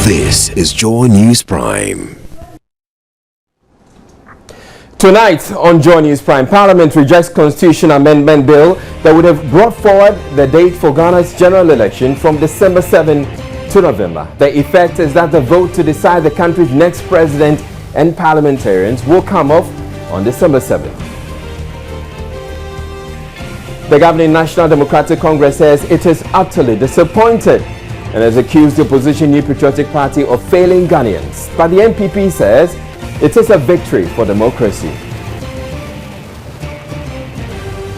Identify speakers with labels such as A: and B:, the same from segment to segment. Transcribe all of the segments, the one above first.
A: This is Joy News Prime.
B: Tonight on Joy News Prime, Parliament rejects Constitution Amendment Bill that would have brought forward the date for Ghana's general election from December 7 to November. The effect is that the vote to decide the country's next president and parliamentarians will come off on December 7th. The governing National Democratic Congress says it is utterly disappointed and has accused the opposition New Patriotic Party of failing Ghanaians. But the NPP says it is a victory for democracy.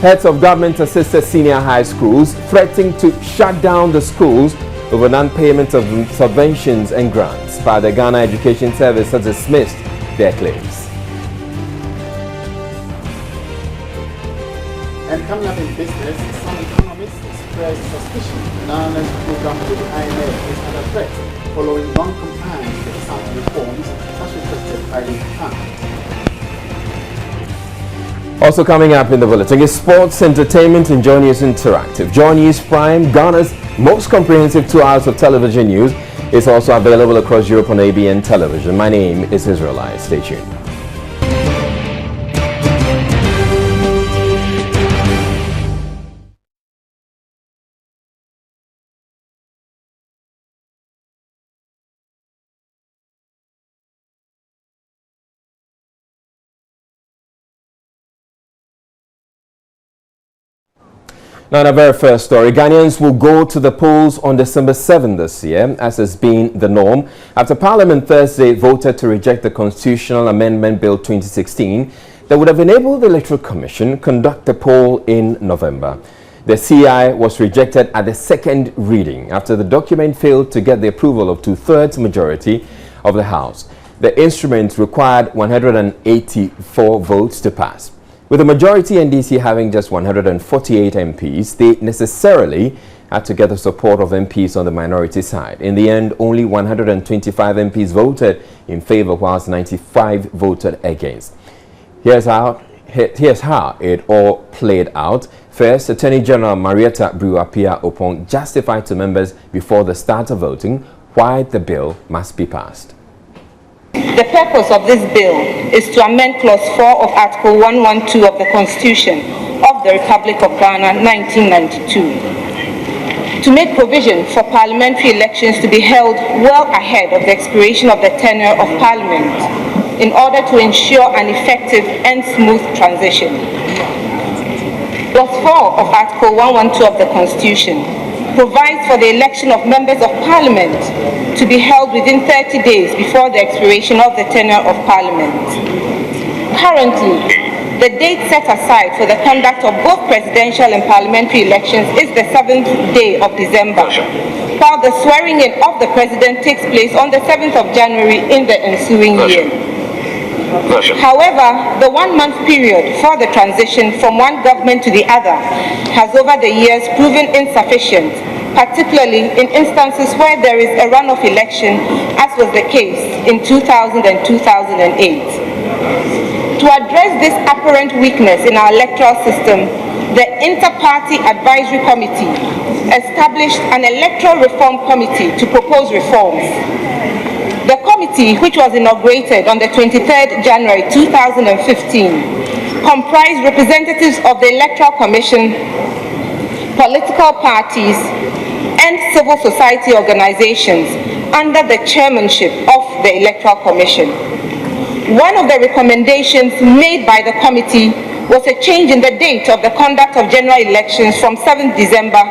B: Heads of government-assisted senior high schools threatening to shut down the schools over non-payment of subventions and grants. But the Ghana Education Service has dismissed their claims.
C: And coming up in business, some economists express suspicion Ghana's program to the IMF is under threat following non-compliance with some reforms as requested by the fund.
B: Also coming up in the bulletin is sports, entertainment, and Joy News Interactive. Joy News Prime, Ghana's most comprehensive 2 hours of television news, is also available across Europe on ABN Television. My name is Israelite. Stay tuned. Now, in our very first story, Ghanaians will go to the polls on December 7 this year, as has been the norm, after Parliament Thursday voted to reject the Constitutional Amendment Bill 2016 that would have enabled the Electoral Commission conduct the poll in November. The CI was rejected at the second reading after the document failed to get the approval of 2/3 majority of the House. The instrument required 184 votes to pass. With the majority NDC having just 148 MPs, they necessarily had to get the support of MPs on the minority side. In the end, only 125 MPs voted in favor, whilst 95 voted against. Here's how it all played out. First, Attorney General Marietta Bruapia Opong justified to members before the start of voting why the bill must be passed.
D: The purpose of this bill is to amend Clause 4 of Article 112 of the Constitution of the Republic of Ghana, 1992, to make provision for parliamentary elections to be held well ahead of the expiration of the tenure of Parliament in order to ensure an effective and smooth transition. Clause 4 of Article 112 of the Constitution provides for the election of members of Parliament to be held within 30 days before the expiration of the tenure of Parliament. Currently, the date set aside for the conduct of both presidential and parliamentary elections is the 7th day of December, while the swearing-in of the President takes place on the 7th of January in the ensuing year. However, the 1-month period for the transition from one government to the other has over the years proven insufficient, particularly in instances where there is a runoff election, as was the case in 2000 and 2008. To address this apparent weakness in our electoral system, the Inter-Party Advisory Committee established an electoral reform committee to propose reforms. The committee, which was inaugurated on the 23rd January 2015, comprised representatives of the Electoral Commission, political parties, and civil society organizations under the chairmanship of the Electoral Commission. One of the recommendations made by the committee was a change in the date of the conduct of general elections from 7th December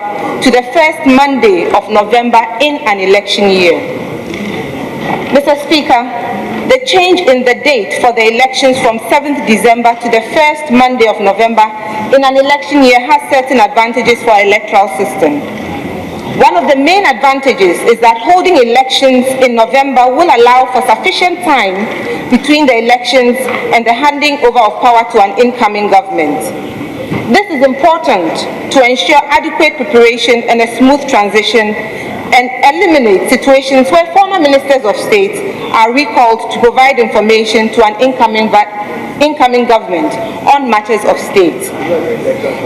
D: to the first Monday of November in an election year. Mr. Speaker, the change in the date for the elections from 7th December to the first Monday of November in an election year has certain advantages for our electoral system. One of the main advantages is that holding elections in November will allow for sufficient time between the elections and the handing over of power to an incoming government. This is important to ensure adequate preparation and a smooth transition and eliminate situations where former ministers of state are recalled to provide information to an incoming government on matters of state.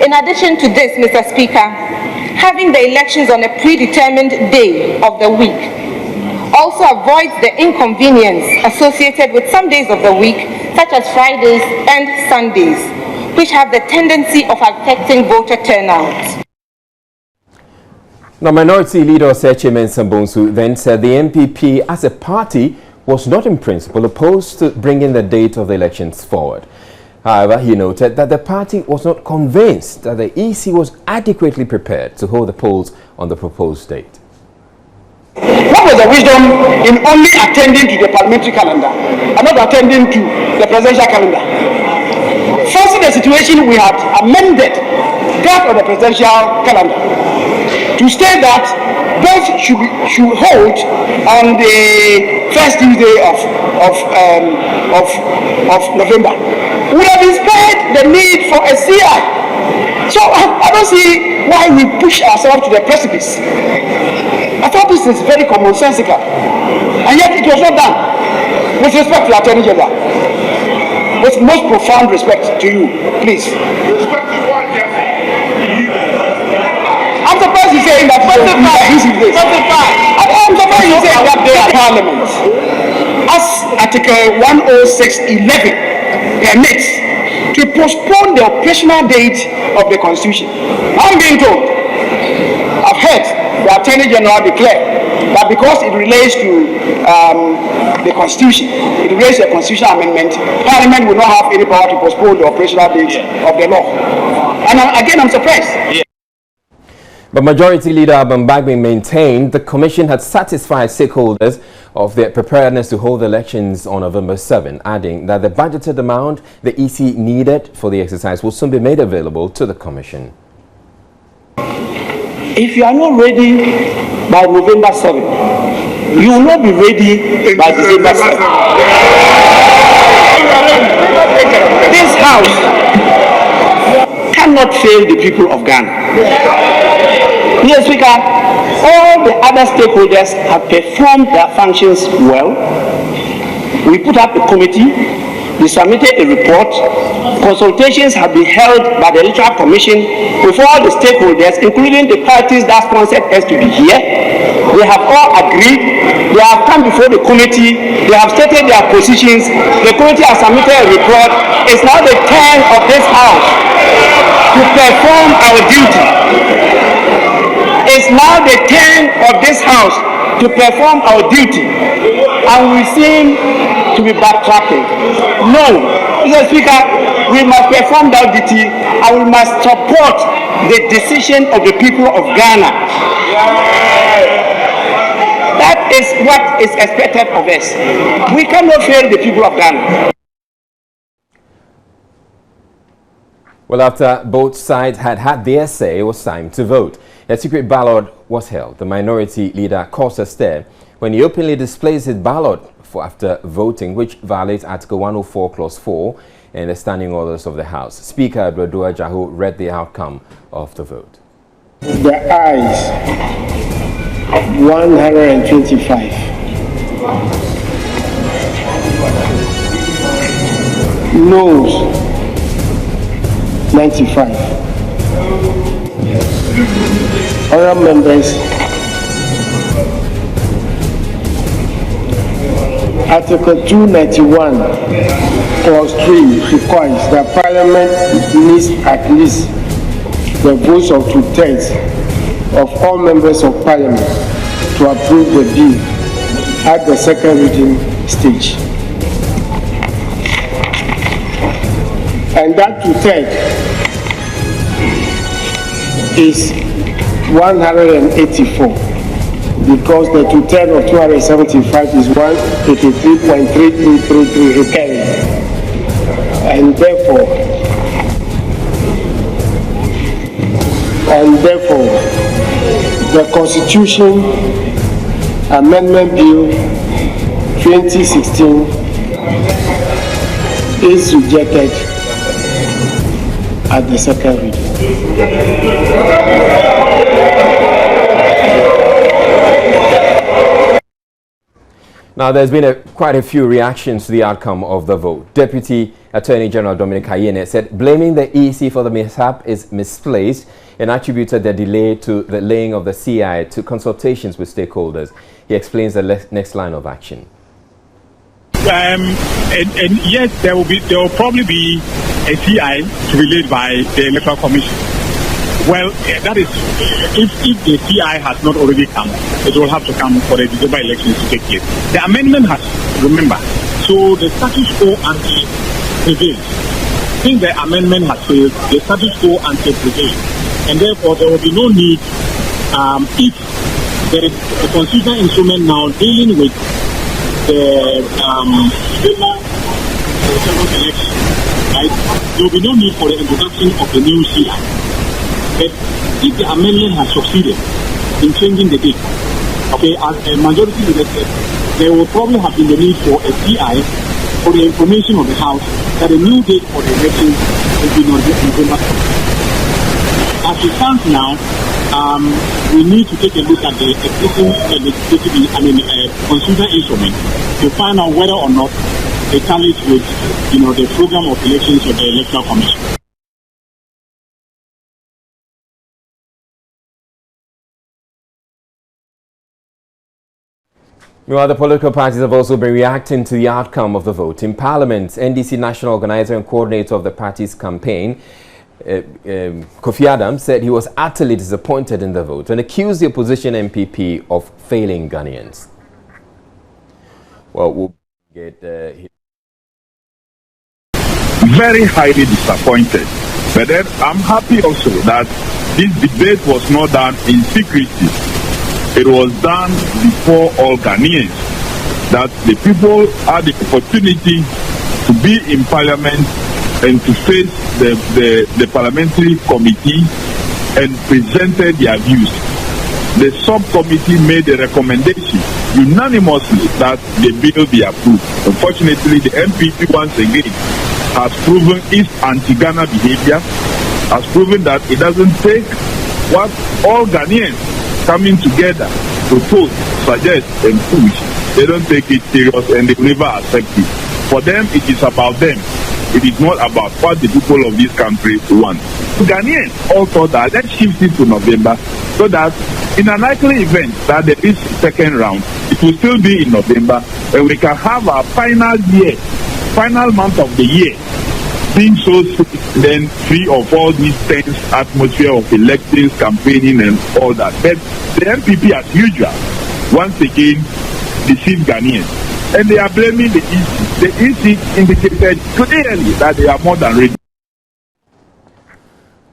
D: In addition to this, Mr. Speaker, having the elections on a predetermined day of the week also avoids the inconvenience associated with some days of the week, such as Fridays and Sundays, which have the tendency of affecting voter turnout.
B: Now, Minority Leader Osechimen Sambonsu then said the MPP as a party was not in principle opposed to bringing the date of the elections forward. However, he noted that the party was not convinced that the EC was adequately prepared to hold the polls on the proposed date.
C: What was the wisdom in only attending to the parliamentary calendar and not attending to the presidential calendar? Forcing the situation, we had amended that of the presidential calendar to state that both should hold on the first Tuesday of November. We have inspired the need for a CI. So I don't see why we push ourselves to the precipice. I thought this is very commonsensical, and yet it was not done. With respect to the Attorney General, with most profound respect to you, please. I'm surprised you're saying that. I'm surprised you're saying that they are Parliament, as Article 106(11) permits, to postpone the operational date of the Constitution. I'm being told, I've heard the Attorney General declare that because it relates to the Constitution, it relates to a constitutional amendment, Parliament will not have any power to postpone the operational date of the law. And again, I'm surprised. Yeah.
B: But Majority Leader Abang Bagbin maintained the Commission had satisfied stakeholders of their preparedness to hold elections on November 7, adding that the budgeted amount the EC needed for the exercise will soon be made available to the Commission.
C: If you are not ready by November 7, you will not be ready by December 7. This House cannot fail the people of Ghana. Mr. Speaker, all the other stakeholders have performed their functions well. We put up a committee, we submitted a report, consultations have been held by the Electoral Commission with all the stakeholders, including the parties that sponsored us to be here. They have all agreed, they have come before the committee, they have stated their positions, the committee has submitted a report. It's now the turn of this House to perform our duty. It's now the turn of this House to perform our duty, and we seem to be backtracking. No, Mr. Speaker, we must perform that duty, and we must support the decision of the people of Ghana. That is what is expected of us. We cannot fail the people of Ghana.
B: Well, after both sides had their say, it was time to vote. A secret ballot was held. The Minority Leader caused a stir when he openly displays his ballot for after voting, which violates Article 104, Clause 4 and the standing orders of the House. Speaker Abdullah Jahu read the outcome of the vote.
E: The ayes 125. Noes 95. Honourable members, Article 291, Clause 3 requires that Parliament needs at least the votes of 2/3 of all members of Parliament to approve the bill at the second reading stage. And that 2/3 is 184, because the 2/3 of 275 is 183.3333 recurring, and therefore the Constitution Amendment Bill 2016 is rejected at the second reading.
B: Now, there's been quite a few reactions to the outcome of the vote. Deputy Attorney General Dominic Ayene said blaming the EC for the mishap is misplaced and attributed the delay to the laying of the CI to consultations with stakeholders. He explains the next line of action.
F: And yes, there will probably be a CI to be laid by the Electoral Commission. Well, that is, if the CI has not already come, it will have to come for the December elections to take place. The amendment has, remember, so the status quo ante prevails. Since the amendment has failed, the status quo ante prevails. And therefore, there will be no need, if there is a constitutional instrument now dealing with the election, right? There will be no need for the introduction of the new CI. But if the amendment has succeeded in changing the date, okay, as a majority elected, there will probably have been the need for a CI for the information of the House that a new date for the election will be November. As it stands now, we need to take a look at the existing constitutional instrument to find out whether or not it tallies with, the program of elections of the Electoral Commission.
B: Meanwhile, the political parties have also been reacting to the outcome of the vote. In Parliament, NDC National Organizer and Coordinator of the party's campaign, Kofi Adams, said he was utterly disappointed in the vote and accused the opposition MPP of failing Ghanaians. Well, we'll get
F: very highly disappointed. But then I'm happy also that this debate was not done in secrecy. It was done before all Ghanaians, that the people had the opportunity to be in Parliament and to face the parliamentary committee and presented their views. The subcommittee made a recommendation unanimously that the bill be approved. Unfortunately, the MPP once again has proven its anti-Ghana behavior, has proven that it doesn't take what all Ghanaians coming together propose, suggest and push. They don't take it serious and they never accept it. For them, it is about them. It is not about what the people of this country want. Ghanaians all thought that let's shift it to November so that in an likely event that there is second round, it will still be in November and we can have our final month of the year being so then free of all these tense atmosphere of elections, campaigning and all that. But the MPP as usual, once again, deceived Ghanaians. And they are blaming the EC. The EC indicated clearly that they are more than ready.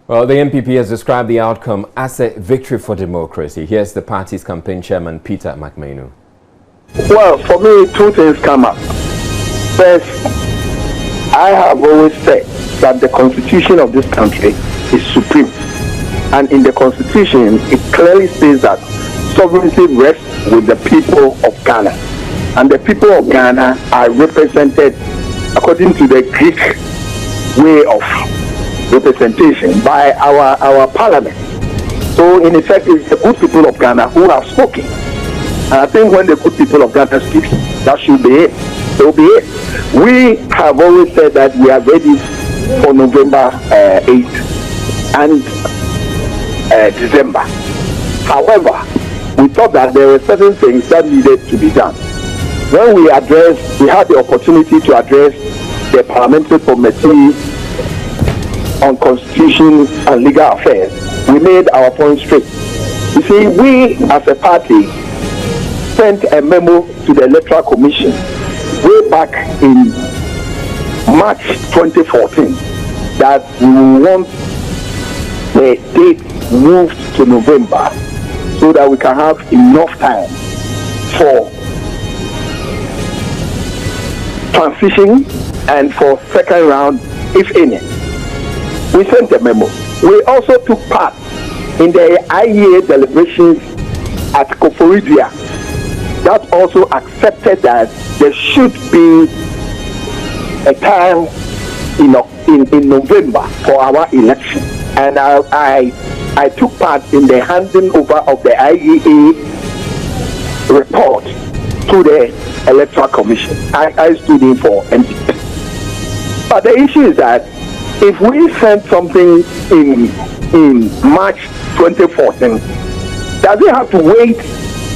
B: Well, the MPP has described the outcome as a victory for democracy. Here's the party's campaign chairman, Peter McMahon.
E: Well, for me, two things come up. First, I have always said that the constitution of this country is supreme. And in the constitution, it clearly says that sovereignty rests with the people of Ghana. And the people of Ghana are represented according to the Greek way of representation by our parliament. So in effect, it's the good people of Ghana who have spoken. And I think when the good people of Ghana speak, that should be it. So be it. We have always said that we are ready for November 8th and December. However, we thought that there were certain things that needed to be done. When we had the opportunity to address the parliamentary committee on constitution and legal affairs, we made our point straight. You see, we as a party sent a memo to the Electoral Commission way back in March 2014 that we want the date moved to November so that we can have enough time for transition and for second round, if any. We sent a memo. We also took part in the IEA deliberations at Koforidua that also accepted that there should be a time in November for our election. And I took part in the handing over of the IEA report to the Electoral Commission. I stood in for MPP. But the issue is that if we send something in March 2014, does it have to wait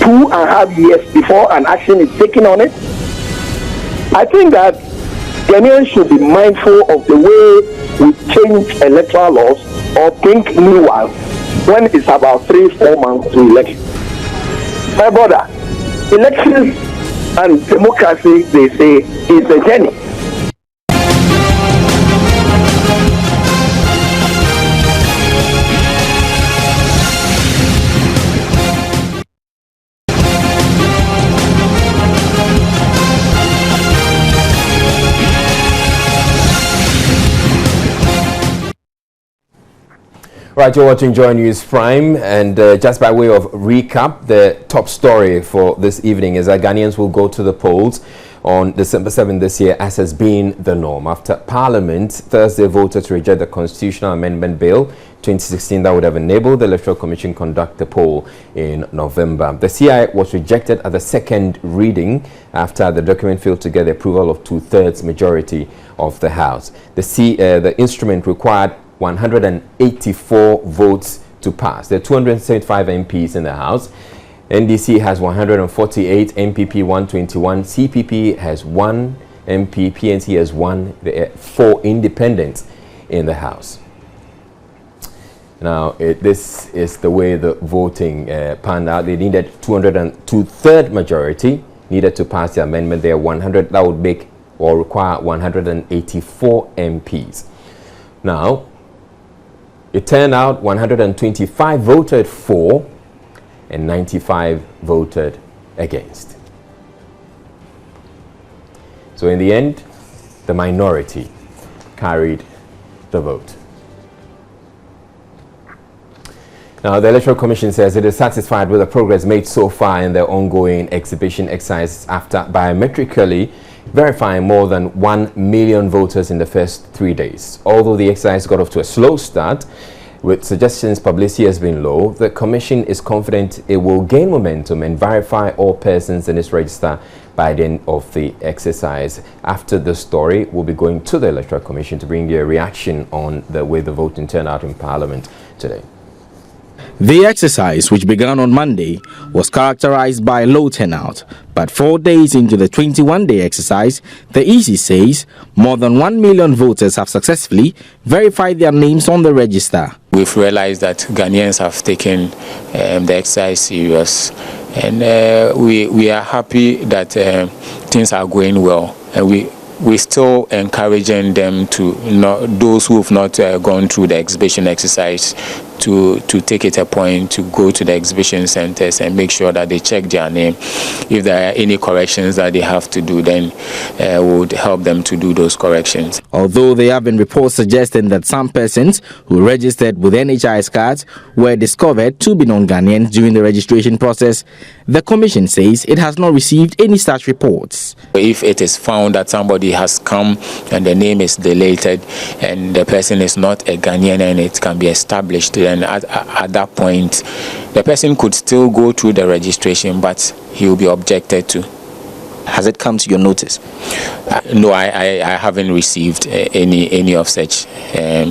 E: 2.5 years before an action is taken on it. I think that Ghanaians should be mindful of the way we change electoral laws or bring new ones when it's about 3-4 months to election. My brother, elections and democracy, they say, is a journey.
B: Right, you're watching Joy News Prime, and just by way of recap, the top story for this evening is that Ghanaians will go to the polls on December 7th this year, as has been the norm, after Parliament Thursday voted to reject the Constitutional Amendment Bill 2016 that would have enabled the Electoral Commission conduct the poll in November. The CI was rejected at the second reading after the document failed to get the approval of 2/3 majority of the House. The instrument required 184 votes to pass. There are 275 MPs in the House. NDC has 148, MPP 121, CPP has 1 MP, PNC has 1, there are 4 independents in the House. Now, this is the way the voting panned out. They needed 2/3 majority needed to pass the amendment. There are 100, that would make or require 184 MPs. Now, it turned out 125 voted for and 95 voted against. So in the end, the minority carried the vote. Now, the Electoral Commission says it is satisfied with the progress made so far in the ongoing exhibition exercise after biometrically verifying more than 1 million voters in the first 3 days. Although the exercise got off to a slow start, with suggestions publicity has been low, the Commission is confident it will gain momentum and verify all persons in its register by the end of the exercise. After the story, we'll be going to the Electoral Commission to bring you a reaction on the way the voting turned out in Parliament today.
G: The exercise, which began on Monday, was characterized by low turnout, but 4 days into the 21-day exercise, the EC says more than 1 million voters have successfully verified their names on the register.
H: We've realized that Ghanaians have taken the exercise serious, and we are happy that things are going well, and we're still encouraging them to, those who have not gone through the exhibition exercise, to take it a point to go to the exhibition centers and make sure that they check their name. If there are any corrections that they have to do, then we would help them to do those corrections.
G: Although there have been reports suggesting that some persons who registered with NHIS cards were discovered to be non-Ghanaians during the registration process, the Commission says it has not received any such reports.
H: If it is found that somebody has come and the name is deleted and the person is not a Ghanaian and it can be established, then at that point the person could still go through the registration, but he will be objected to.
G: Has it come to your notice?
H: No, I haven't received any of such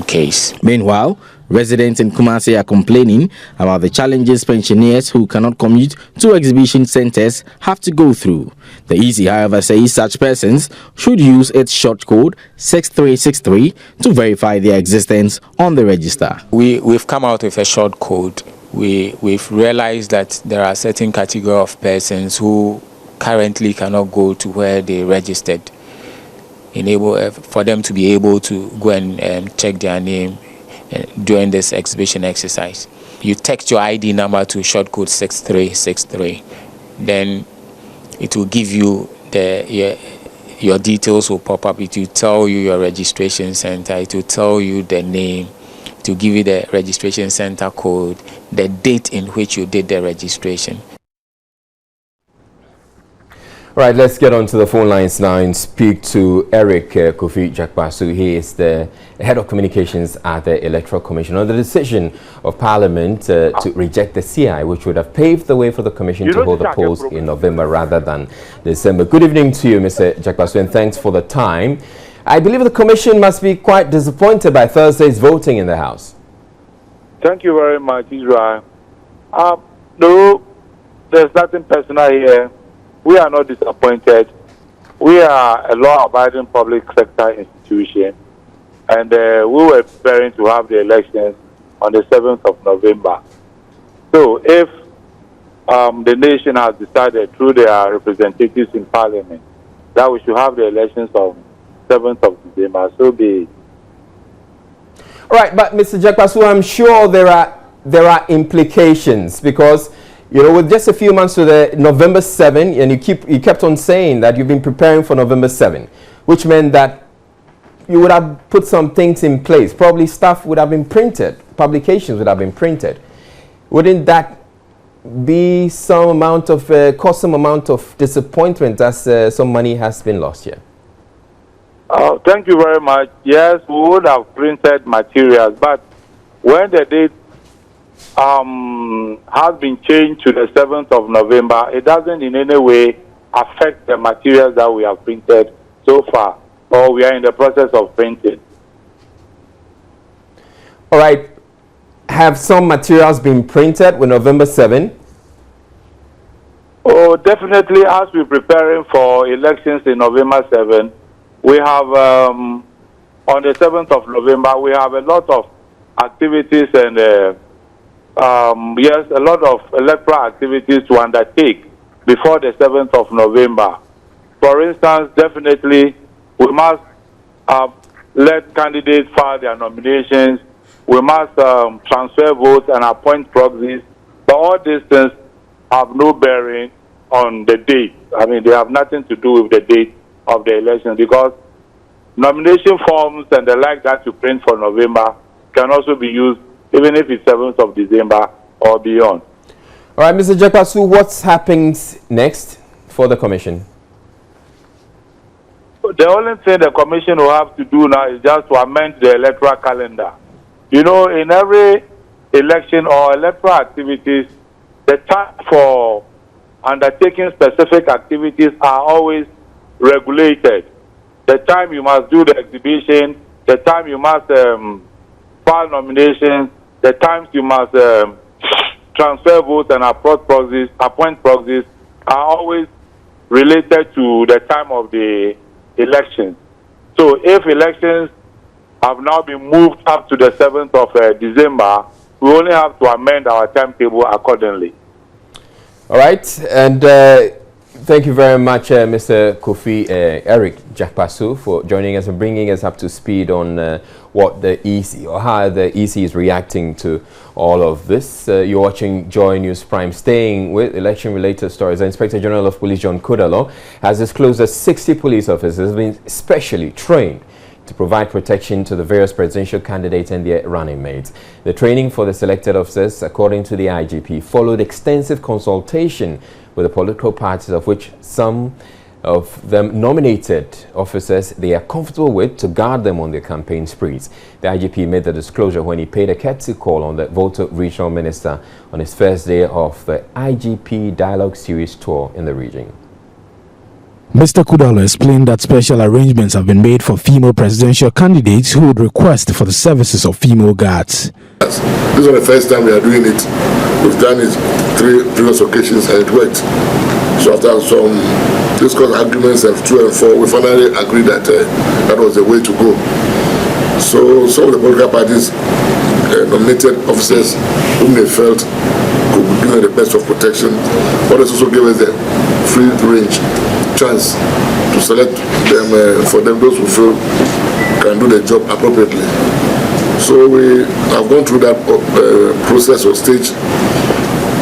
H: case.
G: Meanwhile, residents in Kumasi are complaining about the challenges pensioners who cannot commute to exhibition centers have to go through. The EC, however, says such persons should use its short code 6363 to verify their existence on the register.
H: We've come out with a short code. We've realized that there are certain category of persons who currently cannot go to where they registered. Enable for them to be able to go and check their name during this exhibition exercise. You text your ID number to short code 6363, then it will give you your details will pop up. It will tell you your registration center, it will tell you the name, it will give you the registration center code, the date in which you did the registration.
B: Right, let's get on to the phone lines now and speak to Eric Kofi Jakbasu. He is the head of communications at the Electoral Commission on the decision of Parliament to reject the CI, which would have paved the way for the Commission to hold the polls in November rather than December. Good evening to you, Mr. Jakbasu, and thanks for the time. I believe the Commission must be quite disappointed by Thursday's voting in the House.
I: Thank you very much, Israel. No,
F: there's nothing personal here. We are not disappointed. We are a law-abiding public sector institution, and we were preparing to have the elections on the 7th of November. So if the nation has decided through their representatives in Parliament that we should have the elections on 7th of December, so be it.
B: All right, but Mr. Jakpasu, I'm sure there are implications because, you know, with just a few months to the November 7, and you kept on saying that you've been preparing for November 7, which meant that you would have put some things in place. Probably stuff would have been printed, publications would have been printed. Wouldn't that be some amount of cause some amount of disappointment as some money has been lost here?
F: Thank you very much. Yes, we would have printed materials, but when the date has been changed to the 7th of November, it doesn't in any way affect the materials that we have printed so far, or we are in the process of printing.
B: All right. Have some materials been printed with November 7?
F: Oh, definitely. As we're preparing for elections in November 7, we have, on the 7th of November, we have a lot of activities and, yes, a lot of electoral activities to undertake before the 7th of November. For instance, definitely, we must let candidates file their nominations. We must transfer votes and appoint proxies. But all these things have no bearing on the date. I mean, they have nothing to do with the date of the election because nomination forms and the like that you print for November can also be used even if it's 7th of December or beyond.
B: All right, Mr. Jakpasu, what's happening next for the commission?
F: The only thing the commission will have to do now is just to amend the electoral calendar. You know, in every election or electoral activities, the time for undertaking specific activities are always regulated. The time you must do the exhibition, the time you must file nominations, the times you must transfer votes and appoint proxies are always related to the time of the election. So if elections have now been moved up to the 7th of December, we only have to amend our timetable accordingly.
B: All right, and thank you very much, Mr. Kofi Eric Jakpasu, for joining us and bringing us up to speed on what the EC or how the EC is reacting to all of this. You're watching Joy News Prime. Staying with election-related stories, the Inspector General of Police John Kudalo has disclosed that 60 police officers have been specially trained to provide protection to the various presidential candidates and their running mates. The training for the selected officers, according to the IGP, followed extensive consultation with the political parties, of which some of them nominated officers they are comfortable with to guard them on their campaign sprees. The IGP made the disclosure when he paid a courtesy call on the Volta Regional Minister on his first day of the IGP Dialogue Series tour in the region.
I: Mr. Kudalo explained that special arrangements have been made for female presidential candidates who would request for the services of female guards.
J: This is not the first time we are doing it. We've done it 3 previous occasions and it worked. So after some discussed arguments and 2 and 4, we finally agreed that that was the way to go. So some of the political parties nominated officers whom they felt could be given the best of protection, but it also gave us the free range chance to select them for them, those who feel can do the job appropriately. So we have gone through that process or stage.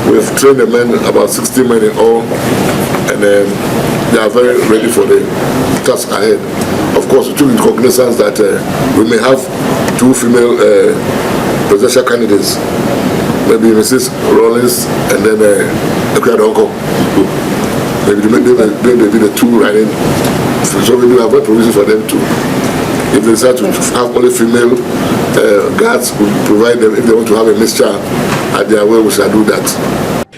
J: We've trained the men, about 60 men in all, and they are very ready for the task ahead. Of course, we took into cognizance that we may have 2 female presidential candidates, maybe Mrs. Rollins and then Ekradonko. Maybe they be the 2 running. So we do have a provision for them too. If they decide to have only female guards, we provide them. If they want to have a mixture at their way, we shall do that.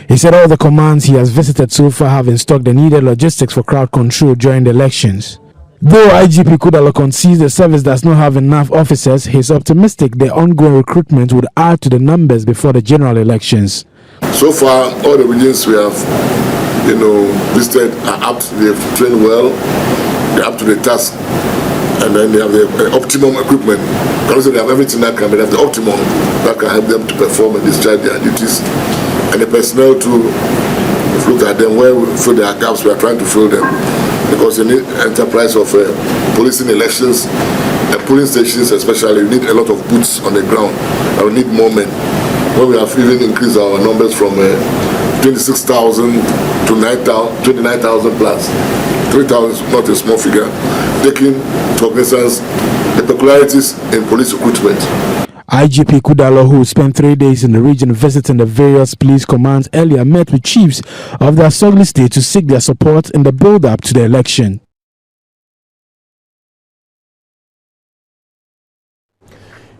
I: He said all the commands he has visited so far have in stock the needed logistics for crowd control during the elections. Though IGP Kudalo concedes the service does not have enough officers, he is optimistic the ongoing recruitment would add to the numbers before the general elections.
J: So far, all the regions we have, visited are up. They've trained well. They're up to the task, and then they have the optimum equipment. Also, they have everything that can be. They have the optimum that can help them to perform and discharge their duties, and the personnel to look at them. Where we feel there are gaps, we are trying to fill them, because in the enterprise of policing elections and polling stations, especially, we need a lot of boots on the ground, and we need more men. When we have even increased our numbers from 26,000 to 29,000 plus. 3,000 is not a small figure, taking cognizance the peculiarities in police recruitment.
I: IGP Kudalo, who spent 3 days in the region visiting the various police commands, earlier met with chiefs of the Asogli state to seek their support in the build-up to the election.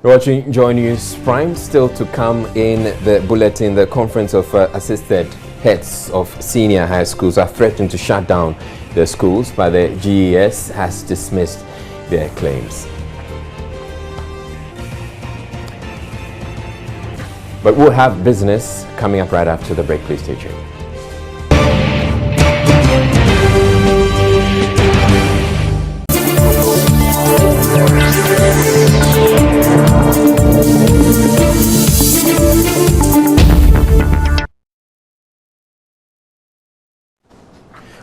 B: You're watching Joy News Prime. Still to come in the bulletin, the Conference of Assisted Heads of Senior High Schools are threatening to shut down the schools, but the GES has dismissed their claims. But we'll have business coming up right after the break. Please stay tuned.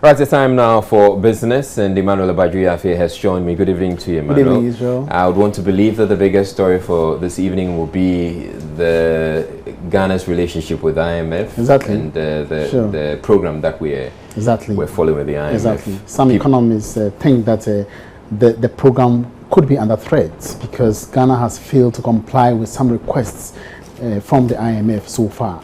B: Right, it's time now for business, and Emmanuel Abadriafe has joined me. Good evening to you, Emmanuel.
K: Good evening, Israel.
B: I would want to believe that the biggest story for this evening will be Ghana's relationship with IMF.
K: Exactly.
B: And the program that we're following with the IMF.
K: Exactly. Some economists think that the program could be under threat because Ghana has failed to comply with some requests from the IMF so far.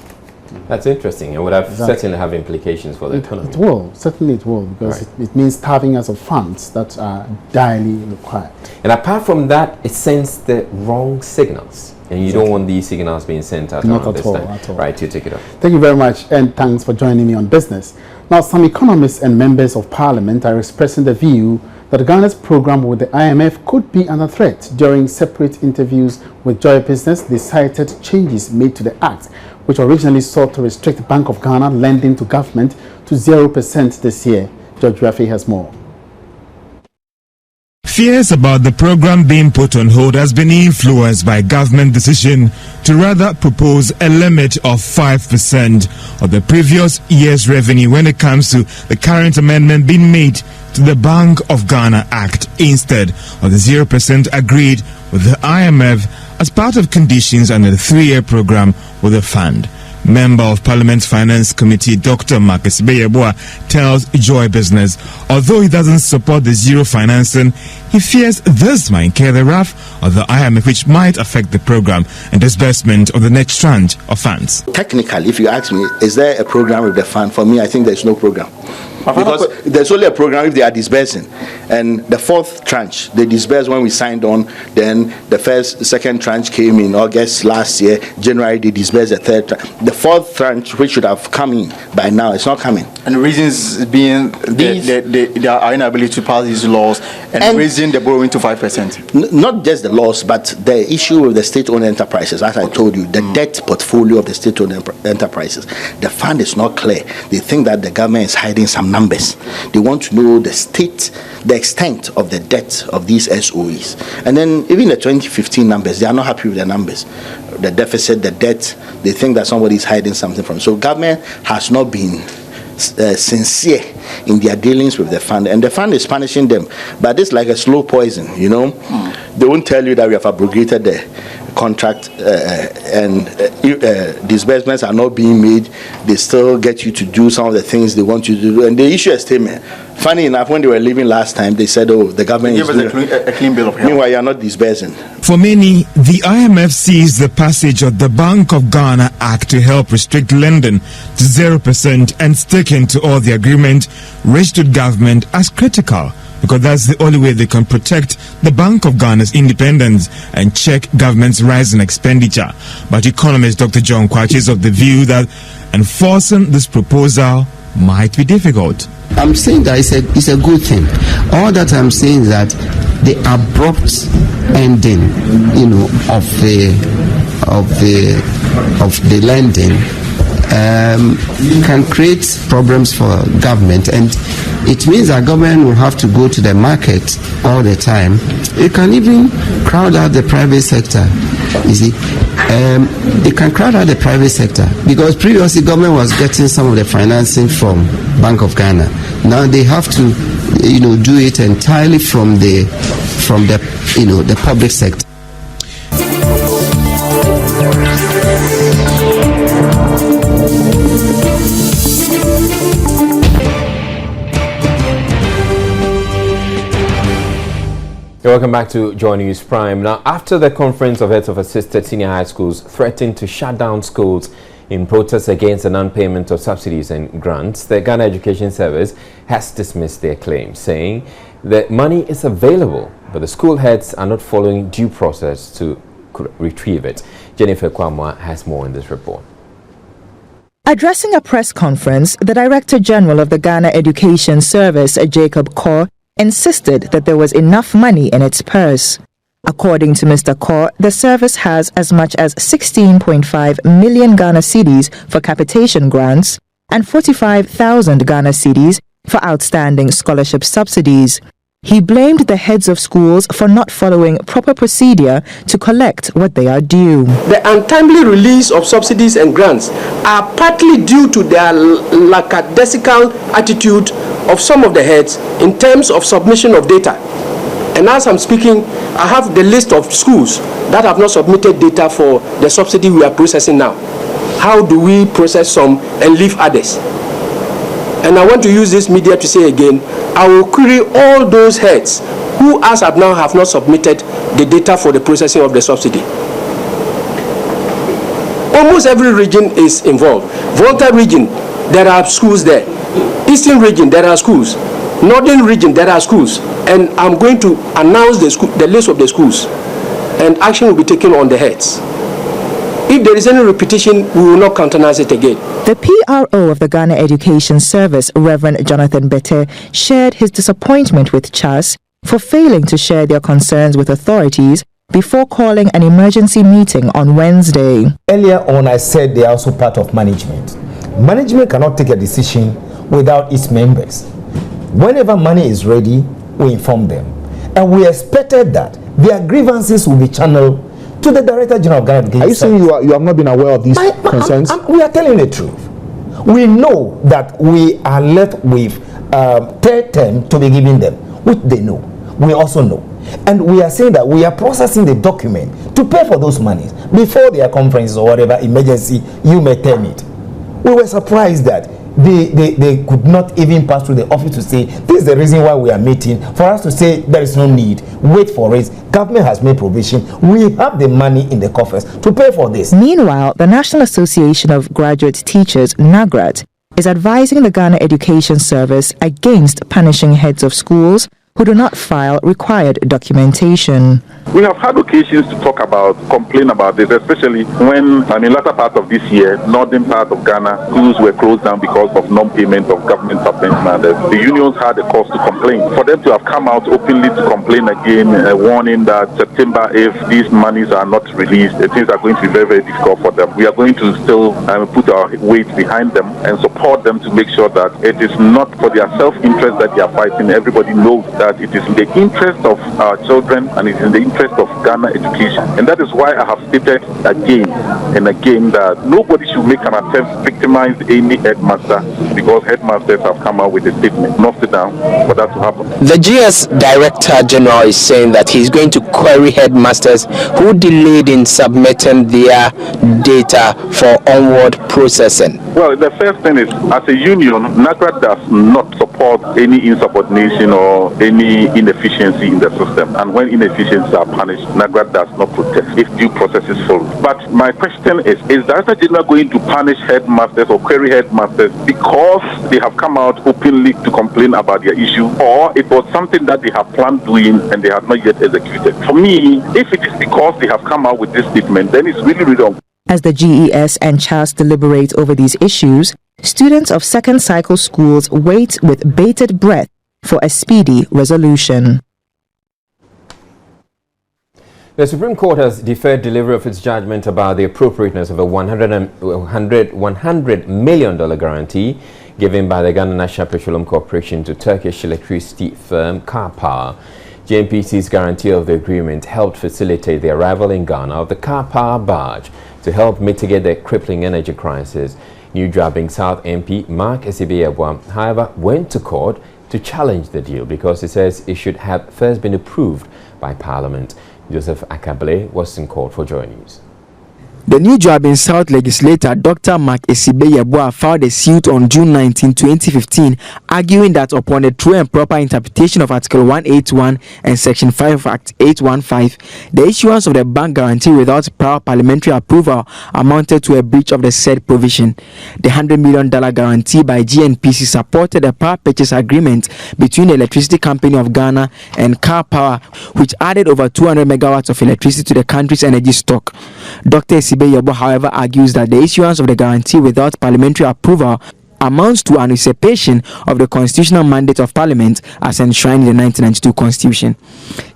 B: That's interesting. It would have certainly have implications for the economy.
K: It will, certainly it will, because it means starving us of funds that are direly required.
B: And apart from that, it sends the wrong signals. And you don't want these signals being sent out
K: Not
B: around
K: at
B: this
K: all,
B: time.
K: at all.
B: Right, you take it off.
K: Thank you very much, and thanks for joining me on business. Now, some economists and members of parliament are expressing the view that Ghana's program with the IMF could be under threat. During separate interviews with Joy Business, they cited changes made to the Act, which originally sought to restrict Bank of Ghana lending to government to 0% this year. George Rafi has more.
L: Fears about the program being put on hold has been influenced by government decision to rather propose a limit of 5% of the previous year's revenue when it comes to the current amendment being made to the Bank of Ghana Act instead of the 0% agreed with the IMF as part of conditions under the 3-year program with the fund. Member of Parliament's Finance Committee, Dr. Marcus Beyeboa, tells Joy Business, although he doesn't support the zero financing, he fears this might carry the wrath of the IMF, which might affect the program and disbursement of the next tranche of funds.
M: Technically, if you ask me, is there a program with the fund? For me, I think there's no program. Because there's only a program if they are disbursing. And the 4th tranche, they disbursed when we signed on. Then the second tranche came in August last year. January, they disbursed the 3rd tranche. The 4th tranche, which should have come in by now, it's not coming.
N: And the reasons being their inability to pass these laws and raising the borrowing to 5%.
M: Not just the laws, but the issue with the state-owned enterprises. As I told you, the debt portfolio of the state-owned enterprises. The fund is not clear. They think that the government is hiding some numbers. They want to know the extent of the debt of these SOEs. And then even the 2015 numbers, they are not happy with the numbers. The deficit, the debt, they think that somebody is hiding something from. So government has not been sincere in their dealings with the fund, and the fund is punishing them. But it's like a slow poison, They won't tell you that we have abrogated the contract and disbursements are not being made. They still get you to do some of the things they want you to do, and they issue a statement. Funny enough, when they were leaving last time, they said, "Oh, the government is doing
N: a clean bill of health."
M: Meanwhile, you are not disbursing.
L: For many, the IMF sees the passage of the Bank of Ghana Act to help restrict lending to 0% and sticking to all the agreement reached with government as critical, because that's the only way they can protect the Bank of Ghana's independence and check government's rising expenditure. But economist Dr. John Kwachi is of the view that enforcing this proposal might be difficult.
O: I'm saying that it's a good thing. All that I'm saying is that the abrupt ending, of the lending can create problems for government, and it means that government will have to go to the market all the time. It can even crowd out the private sector. You see, it can crowd out the private sector because previously government was getting some of the financing from Bank of Ghana. Now they have to, do it entirely from the public sector.
B: Welcome back to Joy News Prime. Now, after the conference of heads of assisted senior high schools threatened to shut down schools in protest against the non-payment of subsidies and grants, the Ghana Education Service has dismissed their claims, saying that money is available, but the school heads are not following due process to retrieve it. Jennifer Kwamwa has more in this report.
P: Addressing a press conference, the Director General of the Ghana Education Service, Jacob Kaur, insisted that there was enough money in its purse. According to Mr. Kaur, the service has as much as 16.5 million Ghana cedis for capitation grants and 45,000 Ghana cedis for outstanding scholarship subsidies. He blamed the heads of schools for not following proper procedure to collect what they are due.
Q: The untimely release of subsidies and grants are partly due to their lackadaisical attitude of some of the heads in terms of submission of data. And as I'm speaking, I have the list of schools that have not submitted data for the subsidy we are processing now. How do we process some and leave others? And I want to use this media to say again, I will query all those heads who as of now have not submitted the data for the processing of the subsidy. Almost every region is involved. Volta region, there are schools there. Eastern region, there are schools. Northern region, there are schools. And I'm going to announce the list of the schools. And action will be taken on the heads. If there is any repetition, we will not countenance it again.
P: The PRO of the Ghana Education Service, Reverend Jonathan Bette, shared his disappointment with CHAS for failing to share their concerns with authorities before calling an emergency meeting on Wednesday.
R: Earlier on, I said they are also part of management. Management cannot take a decision without its members. Whenever money is ready, we inform them. And we expected that their grievances will be channeled to the Director General of Ghana Education.
I: Are you saying you have not been aware of these concerns?
R: We are telling the truth. We know that we are left with third term to be given them, which they know. We also know. And we are saying that we are processing the document to pay for those monies before their conferences or whatever emergency you may term it. We were surprised that they could not even pass through the office to say, this is the reason why we are meeting, for us to say there is no need, wait for it, government has made provision, we have the money in the coffers to pay for this.
P: Meanwhile, the National Association of Graduate Teachers, NAGRAT, is advising the Ghana Education Service against punishing heads of schools who do not file required documentation.
F: We have had occasions to complain about this, especially when, latter part of this year, northern part of Ghana, schools were closed down because of non-payment of government subvention. The unions had a cause to complain. For them to have come out openly to complain again, warning that September, if these monies are not released, things are going to be very, very difficult for them. We are going to still put our weight behind them and support them to make sure that it is not for their self-interest that they are fighting. Everybody knows that it is in the interest of our children and it is in the interest of Ghana education. And that is why I have stated again and again that nobody should make an attempt to victimize any headmaster, because headmasters have come out with a statement, not sit down for that to happen.
S: The GS Director General is saying that he's going to query headmasters who delayed in submitting their data for onward processing.
F: Well, the first thing is, as a union, NAGRA does not support any insubordination or any inefficiency in the system. And when inefficiencies are punished, NAGRA does not protest if due process is followed. But my question is Director General going to punish headmasters or query headmasters because they have come out openly to complain about their issue, or it was something that they have planned doing and they have not yet executed? For me, if it is because they have come out with this statement, then it's really, really wrong.
P: As the GES and CHAS deliberate over these issues, students of second cycle schools wait with bated breath for a speedy resolution.
B: The Supreme Court has deferred delivery of its judgment about the appropriateness of a $100 million guarantee given by the Ghana National Petroleum Corporation to Turkish electricity firm Power. JNPC's guarantee of the agreement helped facilitate the arrival in Ghana of the Power barge to help mitigate the crippling energy crisis. New Drabbing South MP Mark Esibeyabwa, however, went to court to challenge the deal because he says it should have first been approved by Parliament. Joseph Akable was in court for Joy News.
T: The New Drabbing South legislator Dr. Mark Esibeyabwa filed a suit on June 19, 2015, arguing that upon a true and proper interpretation of Article 181 and Section 5 of Act 815, the issuance of the bank guarantee without prior parliamentary approval amounted to a breach of the said provision. The $100 million guarantee by GNPC supported a power purchase agreement between the Electricity Company of Ghana and Power, which added over 200 megawatts of electricity to the country's energy stock. Dr. Esibeyabwa, however, argues that the issuance of the guarantee without parliamentary approval amounts to an usurpation of the constitutional mandate of Parliament as enshrined in the 1992 Constitution.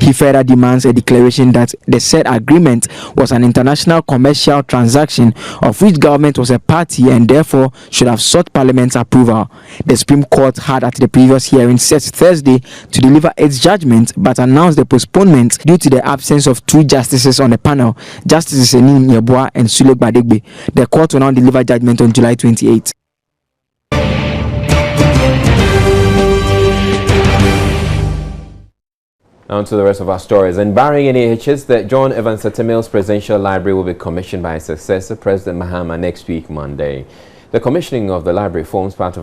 T: He further demands a declaration that the said agreement was an international commercial transaction of which government was a party and therefore should have sought Parliament's approval. The Supreme Court had at the previous hearing set Thursday to deliver its judgment but announced the postponement due to the absence of two justices on the panel, Justices Enin Yeboah and Sule Badegbe. The court will now deliver judgment on July 28.
B: On to the rest of our stories. And barring any hitches, the John Evans Atta Mills Presidential Library will be commissioned by his successor, President Mahama, next week, Monday. The commissioning of the library forms part of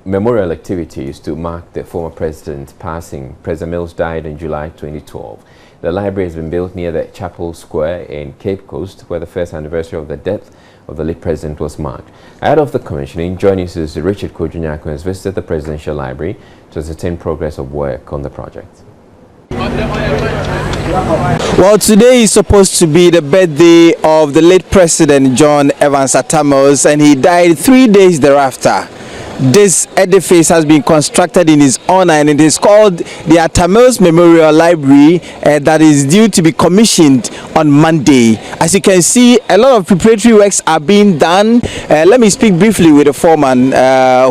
B: memorial activities to mark the former president's passing. President Mills died in July 2012. The library has been built near the Chapel Square in Cape Coast, where the first anniversary of the death of the late president was marked. Ahead of the commissioning, joining us Richard Kojunyako has visited the Presidential Library to ascertain progress of work on the project.
U: Well, today is supposed to be the birthday of the late President John Evans Atta Mills, and he died 3 days thereafter. This edifice has been constructed in his honor, and it is called the Atta Mills Memorial Library that is due to be commissioned on Monday. As you can see, a lot of preparatory works are being done. Let me speak briefly with the foreman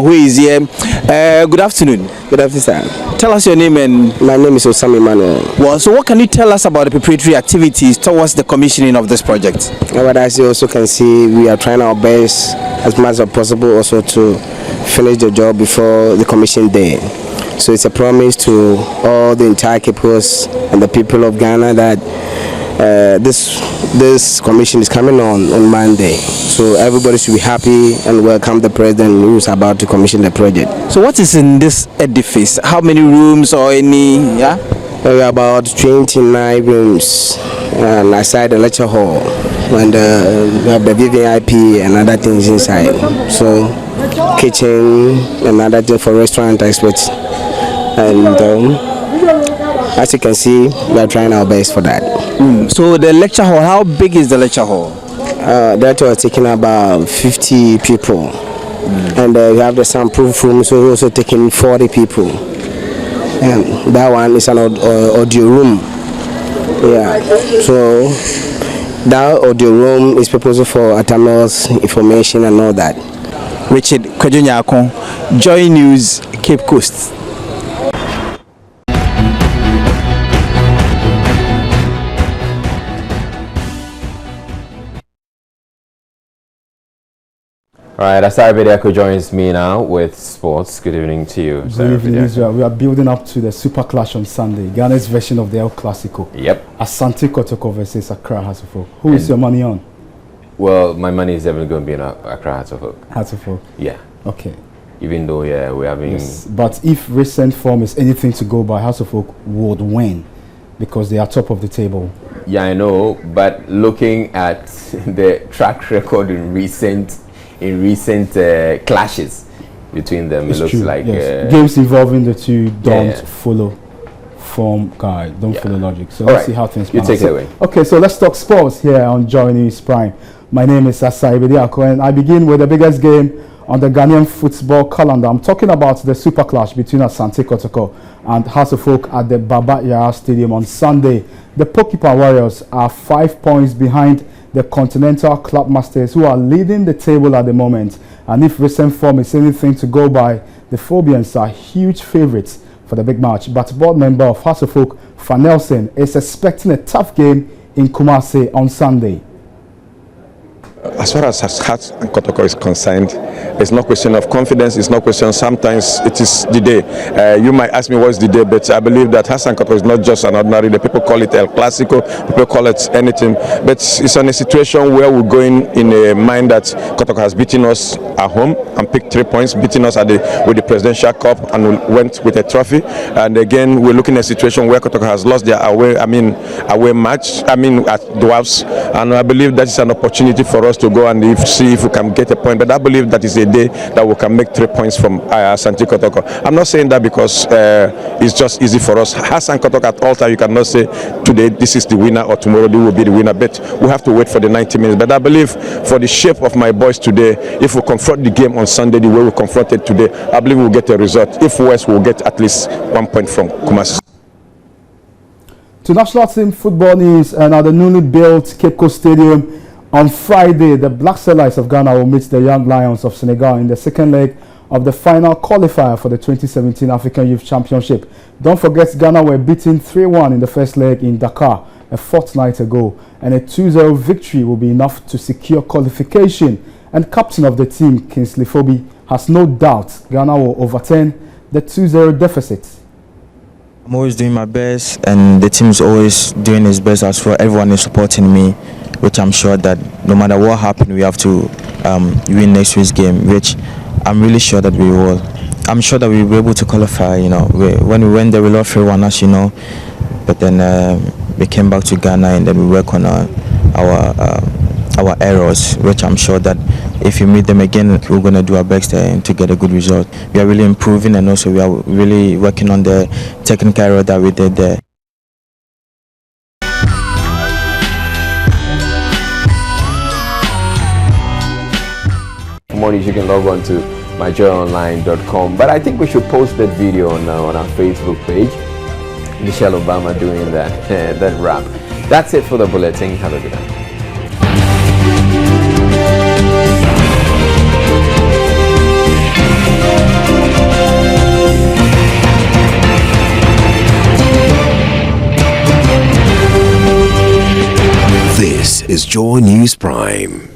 U: who is here. Good afternoon.
V: Good afternoon, sir.
U: Tell us your name. And
V: my name is Osam Emmanuel.
U: Well, so what can you tell us about the preparatory activities towards the commissioning of this project?
V: Well, as you also can see, we are trying our best as much as possible also to finish the job before the commission day. So it's a promise to all the entire Cape Coast and the people of Ghana that this commission is coming on Monday. So everybody should be happy and welcome the president who is about to commission the project.
U: So what is in this edifice? How many rooms or any? Yeah?
V: There are about 29 rooms and aside the lecture hall, and we have the VVIP and other things inside. So kitchen and other things for restaurant experts. And as you can see, we are trying our best for that.
U: So the lecture hall, how big is the lecture hall?
V: That was taking about 50 people. And we have the soundproof room, so we're also taking 40 people. And that one is an audio room. Yeah. So that audio room is proposed for Atta Mills information and all that.
U: Richard Kojunyako, Joy News, Cape Coast.
B: All right, Asari Bediako joins me now with sports. Good evening to you.
W: Good evening, Israel. We are building up to the Super Clash on Sunday, Ghana's version of the El Clasico.
B: Yep.
W: Asante Kotoko versus Accra Hearts of Oak. Who is your money on?
B: Well, my money is definitely going to be on Accra Hearts of Oak.
W: Hearts of Oak?
B: Yeah.
W: Okay.
B: Even though, yeah, we're having...
W: Yes, but if recent form is anything to go by, Hearts of Oak would win because they are top of the table.
B: Yeah, I know, but looking at the track record in recent clashes between them,
W: It's
B: it looks
W: true,
B: like
W: yes. Games involving the two don't follow form guide, don't follow logic. So let's see how things
B: You take it away.
W: Okay, so let's talk sports here on Joy News Prime. My name is Asai Bediako, and I begin with the biggest game on the Ghanaian football calendar. I'm talking about the super clash between Asante Kotoko and House of Folk at the Baba Yara Stadium on Sunday. The Pokipa Warriors are 5 points behind the Continental Club Masters, who are leading the table at the moment. And if recent form is anything to go by, the Phobians are huge favourites for the big match. But board member of House of Folk, Van Nelson, is expecting a tough game in Kumasi on Sunday.
A: As far as Hearts and Kotoko is concerned, it's not question of confidence, it's not question, sometimes it is the day. You might ask me what's the day, but I believe that Hearts and Kotoko is not just an ordinary day. People call it El Clasico, people call it anything, but it's in a situation where we're going in a mind that Kotoko has beaten us at home and picked 3 points, beating us with the Presidential Cup, and we went with a trophy. And again, we're looking at a situation where Kotoko has lost their away match, at Dwarfs, and I believe that is an opportunity for us to go and see if we can get a point. But I believe that is a day that we can make 3 points from Asante Kotoko. I'm not saying that because it's just easy for us. Hassan Kotoko at all time, you cannot say today this is the winner or tomorrow they will be the winner. But we have to wait for the 90 minutes. But I believe for the shape of my boys today, if we confront the game on Sunday the way we confronted today, I believe we'll get a result. If West will get at least 1 point from Kumasi.
W: To national team football news, and at the newly built Cape Coast Stadium on Friday, the Black Stars of Ghana will meet the Young Lions of Senegal in the second leg of the final qualifier for the 2017 African Youth Championship. Don't forget, Ghana were beaten 3-1 in the first leg in Dakar a fortnight ago, and a 2-0 victory will be enough to secure qualification. And captain of the team, Kingsley Fobi, has no doubt Ghana will overturn the 2-0 deficit.
C: I'm always doing my best, and the team is always doing its best as well. Everyone is supporting me, which I'm sure that no matter what happens, we have to win next week's game, which I'm really sure that we will. I'm sure that we will be able to qualify. When we went there, we lost 3-1, as you know, but then we came back to Ghana and then we work on our errors, which I'm sure that if you meet them again, we're going to do our best to get a good result. We are really improving, and also we are really working on the technical error that we did there.
B: For more news, you can log on to myjoyonline.com. But I think we should post that video on our Facebook page. Michelle Obama doing that rap. That's it for the bulletin. Have a good night.
D: This is Joy News Prime.